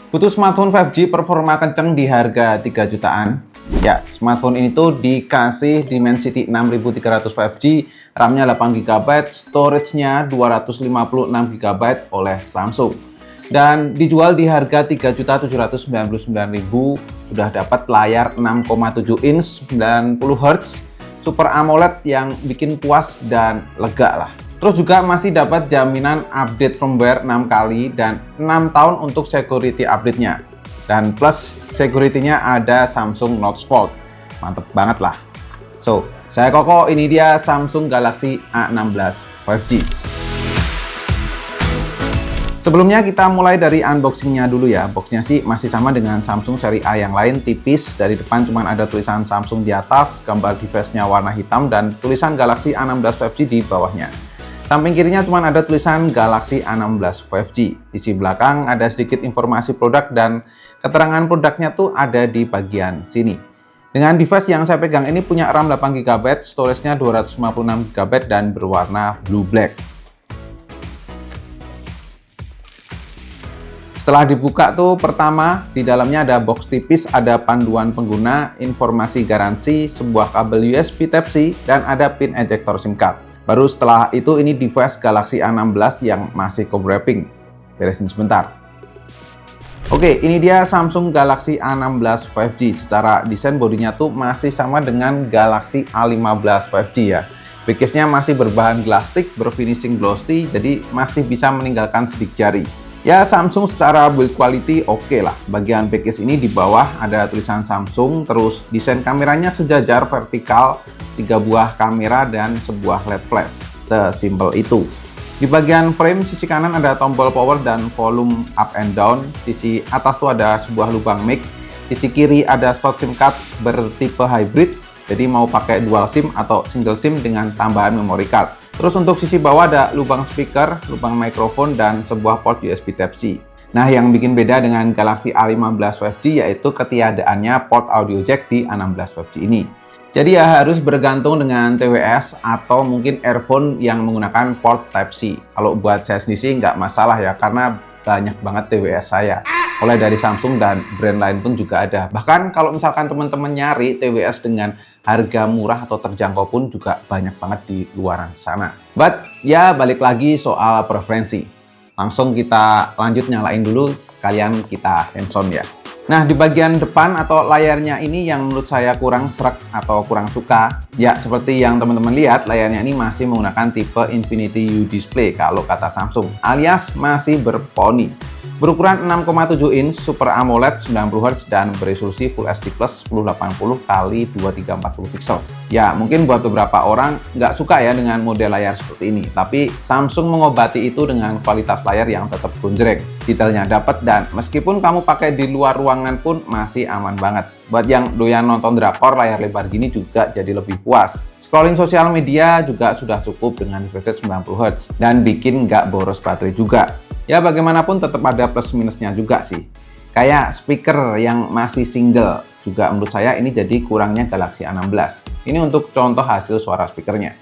Butuh smartphone 5G performa kenceng di harga 3 jutaan? Ya, smartphone ini tuh dikasih Dimensity 6300 5G, RAM-nya 8GB, storage-nya 256GB oleh Samsung. Dan dijual di harga 3.799.000, sudah dapat layar 6,7 inch 90Hz, Super AMOLED yang bikin puas dan lega lah. Terus juga masih dapat jaminan update firmware 6 kali dan 6 tahun untuk security update-nya. Dan plus security-nya ada Samsung Note Fold. Mantep banget lah. So, saya Koko, ini dia Samsung Galaxy A16 5G. Sebelumnya kita mulai dari unboxing-nya dulu ya. Boxnya sih masih sama dengan Samsung seri A yang lain, tipis. Dari depan cuma ada tulisan Samsung di atas, gambar device-nya warna hitam, dan tulisan Galaxy A16 5G di bawahnya. Samping kirinya cuma ada tulisan Galaxy A16 5G. Di sisi belakang ada sedikit informasi produk dan keterangan produknya tuh ada di bagian sini. Dengan device yang saya pegang ini punya RAM 8GB, storage-nya 256GB dan berwarna blue black. Setelah dibuka tuh pertama di dalamnya ada box tipis, ada panduan pengguna, informasi garansi, sebuah kabel USB Type-C, dan ada pin ejector SIM card. Baru setelah itu ini device Galaxy A16 yang masih cover wrapping. Beresin sebentar. Oke, ini dia Samsung Galaxy A16 5G. Secara desain bodinya tuh masih sama dengan Galaxy A15 5G ya. Backcase-nya masih berbahan plastik, berfinishing glossy, jadi masih bisa meninggalkan sidik jari. Ya, Samsung secara build quality oke lah. Bagian backcase ini di bawah ada tulisan Samsung, terus desain kameranya sejajar vertikal, 3 buah kamera dan sebuah LED flash. Sesimpel itu. Di bagian frame sisi kanan ada tombol power dan volume up and down. Sisi atas tuh ada sebuah lubang mic. Sisi kiri ada slot SIM card bertipe hybrid. Jadi mau pakai dual SIM atau single SIM dengan tambahan memory card. Terus untuk sisi bawah ada lubang speaker, lubang mikrofon, dan sebuah port USB Type-C. Nah, yang bikin beda dengan Galaxy A15 5G yaitu ketiadaannya port audio jack di A16 5G ini. Jadi ya harus bergantung dengan TWS atau mungkin earphone yang menggunakan port Type-C. Kalau buat saya sendiri sih nggak masalah ya, karena banyak banget TWS saya. Mulai dari Samsung dan brand lain pun juga ada. Bahkan kalau misalkan teman-teman nyari TWS dengan harga murah atau terjangkau pun juga banyak banget di luaran sana. But ya balik lagi soal preferensi. Langsung kita lanjut nyalain dulu, sekalian kita hands-on ya. Nah, di bagian depan atau layarnya ini yang menurut saya kurang sreg atau kurang suka. Ya, seperti yang teman-teman lihat, layarnya ini masih menggunakan tipe Infinity U Display kalau kata Samsung, alias masih berponi. Berukuran 6,7 inch Super AMOLED 90Hz dan beresolusi Full HD Plus 1080 x 2340 pixel. Ya, mungkin buat beberapa orang nggak suka ya dengan model layar seperti ini, tapi Samsung mengobati itu dengan kualitas layar yang tetap gonjreng. Detailnya dapat dan meskipun kamu pakai di luar ruangan pun masih aman banget. Buat yang doyan nonton drakor, layar lebar gini juga jadi lebih puas. Scrolling sosial media juga sudah cukup dengan refresh rate 90Hz dan bikin nggak boros baterai juga. Ya bagaimanapun tetap ada plus minusnya juga sih. Kayak speaker yang masih single juga menurut saya ini jadi kurangnya Galaxy A16. Ini untuk contoh hasil suara speakernya.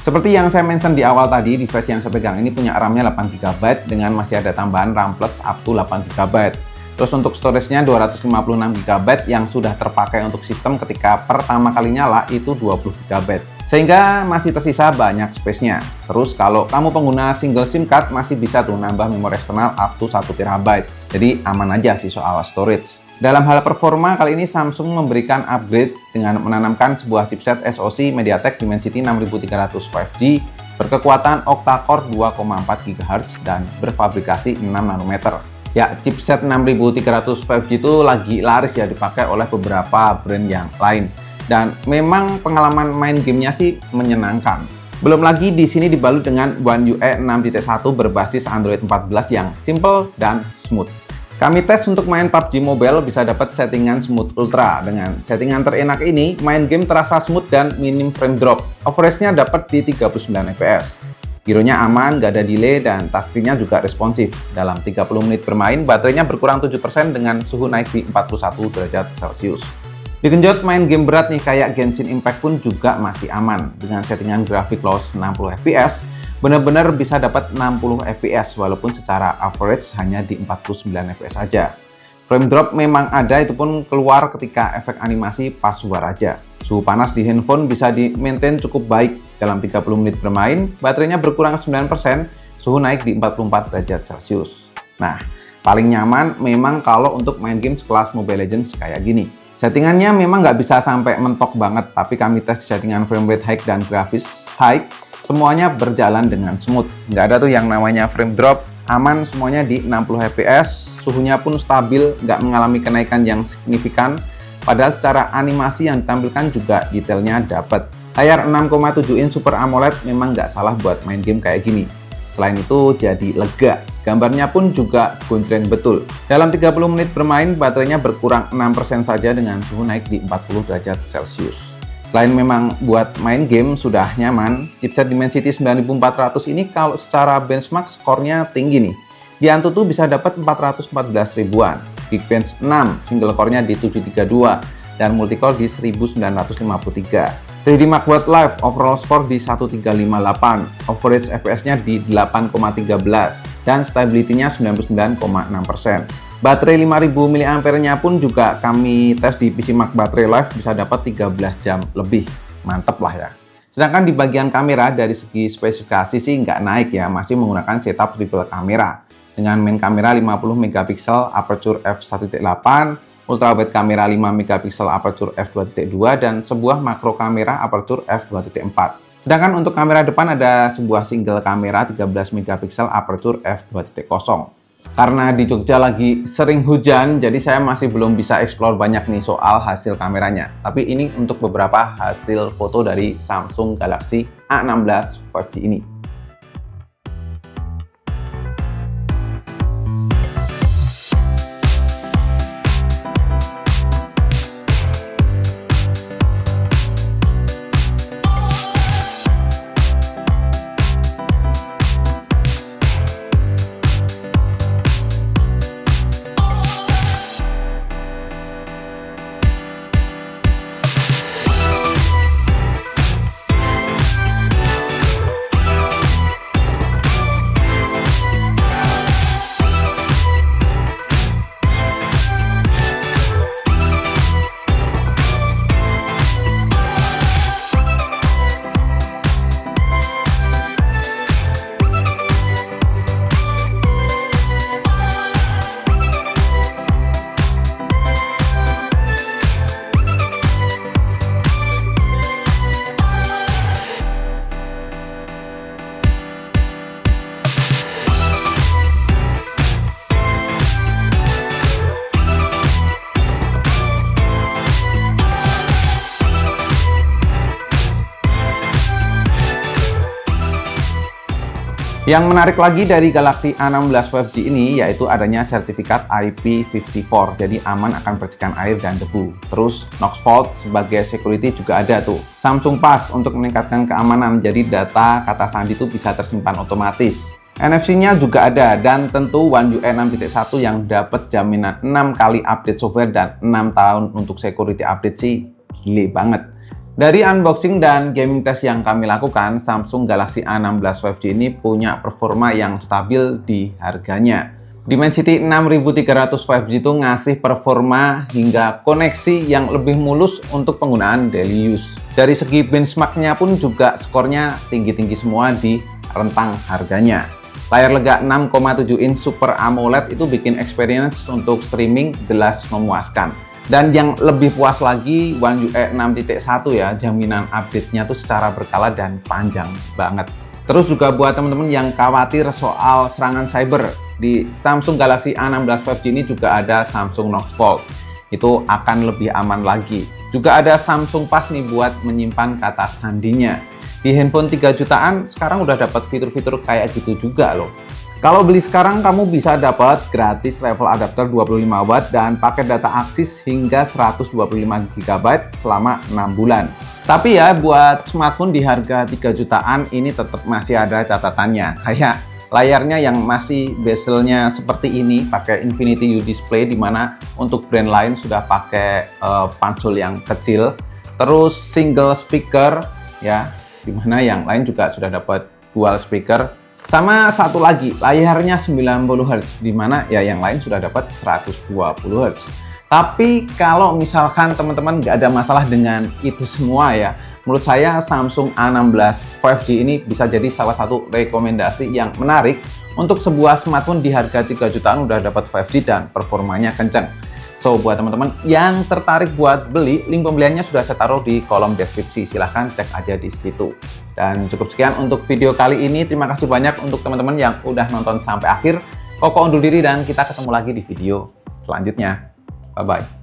Seperti yang saya mention di awal tadi, device yang saya pegang ini punya RAM-nya 8GB dengan masih ada tambahan RAM plus up to 8GB. Terus untuk storage-nya 256GB yang sudah terpakai untuk sistem ketika pertama kali nyala itu 20GB. Sehingga masih tersisa banyak space-nya. Terus kalau kamu pengguna single SIM card masih bisa tuh nambah memori eksternal up to 1TB. Jadi aman aja sih soal storage. Dalam hal performa, kali ini Samsung memberikan upgrade dengan menanamkan sebuah chipset SoC MediaTek Dimensity 6300 5G berkekuatan octa-core 2,4 GHz dan berfabrikasi 6 nanometer. Ya, chipset 6300 5G itu lagi laris ya dipakai oleh beberapa brand yang lain. Dan memang pengalaman main gamenya sih menyenangkan. Belum lagi di sini dibalut dengan One UI 6.1 berbasis Android 14 yang simple dan smooth. Kami tes untuk main PUBG Mobile bisa dapat settingan Smooth Ultra. Dengan settingan terenak ini, main game terasa smooth dan minim frame drop. Average-nya dapat di 39 fps. Gironya aman, gak ada delay, dan touchscreen-nya juga responsif. Dalam 30 menit bermain, baterainya berkurang 7% dengan suhu naik di 41 derajat Celcius. Digenjot main game berat nih kayak Genshin Impact pun juga masih aman. Dengan settingan grafik loss 60 fps, benar-benar bisa dapat 60 fps walaupun secara average hanya di 49 fps aja. Frame drop memang ada, itu pun keluar ketika efek animasi pas war aja. Suhu panas di handphone bisa di-maintain cukup baik. Dalam 30 menit bermain, baterainya berkurang 9%, suhu naik di 44 derajat Celcius. Nah, paling nyaman memang kalau untuk main game sekelas Mobile Legends kayak gini. Settingannya memang nggak bisa sampai mentok banget, tapi kami tes di settingan frame rate high dan grafis high, semuanya berjalan dengan smooth. Nggak ada tuh yang namanya frame drop, aman semuanya di 60 fps, suhunya pun stabil, nggak mengalami kenaikan yang signifikan, padahal secara animasi yang ditampilkan juga detailnya dapat. Layar 6,7 inch Super AMOLED memang nggak salah buat main game kayak gini. Selain itu jadi lega, gambarnya pun juga gonjreng betul. Dalam 30 menit bermain, baterainya berkurang 6% saja dengan suhu naik di 40 derajat Celcius. Selain memang buat main game sudah nyaman, chipset Dimensity 9400 ini kalau secara benchmark skornya tinggi nih. Di Antutu bisa dapat 414 ribuan, Geekbench 6, single core-nya di 732, dan multicore di 1953. 3D Mark Watt Live overall score di 1358, average FPS-nya di 8,13, dan stability-nya 99,6%. Baterai 5000 mAh-nya pun juga kami tes di PC Mark Battery Life, bisa dapat 13 jam lebih. Mantep lah ya. Sedangkan di bagian kamera dari segi spesifikasi sih nggak naik ya, masih menggunakan setup triple kamera. Dengan main kamera 50 megapiksel aperture f1.8, ultra wide kamera 5 megapiksel aperture f2.2, dan sebuah makro kamera aperture f2.4. Sedangkan untuk kamera depan ada sebuah single kamera 13 megapiksel aperture f2.0. Karena di Jogja lagi sering hujan, jadi saya masih belum bisa explore banyak nih soal hasil kameranya. Tapi ini untuk beberapa hasil foto dari Samsung Galaxy A16 5G ini. Yang menarik lagi dari Galaxy A16 5G ini yaitu adanya sertifikat IP54, jadi aman akan percikan air dan debu. Terus Knox Vault sebagai security juga ada tuh. Samsung Pass untuk meningkatkan keamanan, jadi data kata sandi itu bisa tersimpan otomatis. NFC-nya juga ada, dan tentu One UI 6.1 yang dapat jaminan 6 kali update software dan 6 tahun untuk security update sih gile banget. Dari unboxing dan gaming test yang kami lakukan, Samsung Galaxy A16 5G ini punya performa yang stabil di harganya. Dimensity 6300 5G itu ngasih performa hingga koneksi yang lebih mulus untuk penggunaan daily use. Dari segi benchmarknya pun juga skornya tinggi-tinggi semua di rentang harganya. Layar lega 6,7 inch Super AMOLED itu bikin experience untuk streaming jelas memuaskan. Dan yang lebih puas lagi, One UI 6.1 ya, jaminan update-nya tuh secara berkala dan panjang banget. Terus juga buat teman-teman yang khawatir soal serangan cyber, di Samsung Galaxy A16 5G ini juga ada Samsung Knox Vault. Itu akan lebih aman lagi. Juga ada Samsung Pass nih buat menyimpan kata sandinya. Di handphone 3 jutaan, sekarang udah dapat fitur-fitur kayak gitu juga loh. Kalau beli sekarang, kamu bisa dapat gratis travel adapter 25 watt dan paket data akses hingga 125 GB selama 6 bulan. Tapi ya, buat smartphone di harga 3 jutaan ini tetap masih ada catatannya. Kayak layarnya yang masih bezelnya seperti ini, pakai Infinity U display, dimana untuk brand lain sudah pakai pansul yang kecil. Terus single speaker ya, dimana yang lain juga sudah dapat dual speaker. Sama satu lagi, layarnya 90 Hz, dimana ya yang lain sudah dapat 120 Hz. Tapi kalau misalkan teman-teman nggak ada masalah dengan itu semua ya, menurut saya Samsung A16 5G ini bisa jadi salah satu rekomendasi yang menarik untuk sebuah smartphone di harga 3 jutaan udah dapat 5G dan performanya kenceng. So, buat teman-teman yang tertarik buat beli, link pembeliannya sudah saya taruh di kolom deskripsi. Silahkan cek aja di situ. Dan cukup sekian untuk video kali ini. Terima kasih banyak untuk teman-teman yang udah nonton sampai akhir. Koko undur diri dan kita ketemu lagi di video selanjutnya. Bye-bye.